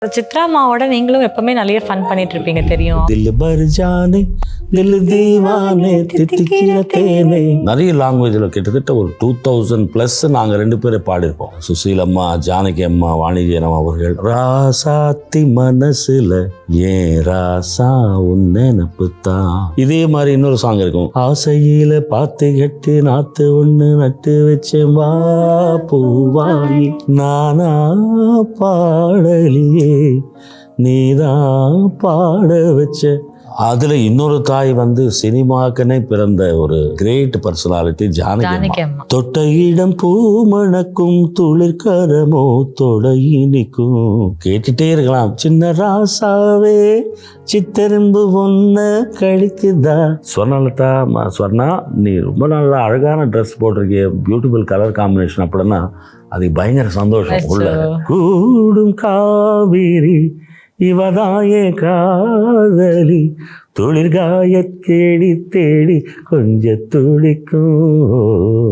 சித்ரா அம்மாவோட நீங்களும் எப்பவுமே நிறைய ஃபன் பண்ணிட்டு இருப்பீங்க தெரியும். தில் பர் ஜானே தில் தீவானே தித்திக்கிற தேனே. நிறைய லாங்குவேஜில் கிட்டத்தட்ட ஒரு 2000+ நாங்கள் 2 பேரை பாடியிருப்போம். சுசீல் அம்மா, ஜானகி அம்மா, வாணிஜெயராம் அவர்கள். ராசாத்தி மனசுல ஏன் ராசா உன் நினப்புத்தான். இதே மாதிரி இன்னொரு சாங் இருக்கும். ஆசையில பார்த்து கட்டு நாத்து ஒண்ணு நட்டு வச்சேன் வா பூவாயி நானா பாடலியே நீதான் பாட வச்ச. அதுல இன்னொரு தாய் வந்து சினிமாக்கனே பிறந்த ஒரு கிரேட் பர்சனாலிட்டி ஜானகி அம்மா. தொட்ட இடம் பூமணக்கும் துளிர்கரமோ தொடை இனிக்கும். கேட்டுட்டே இருக்கலாம். சின்ன ராசாவே சித்தெரும்பு ஒன்ன கழிக்குதா. ஸ்வர்ணலதா ஸ்வர்ணா நீ ரொம்ப நல்லா அழகான ட்ரெஸ் போட்டிருக்கிய, பியூட்டிஃபுல் கலர் காம்பினேஷன் அப்படின்னா அது பயங்கர சந்தோஷம் உள்ள. கூடும் காவிரி இவதாயே காதலி தொழிற்காய தேடி தேடி கொஞ்சம் துளிக்கும்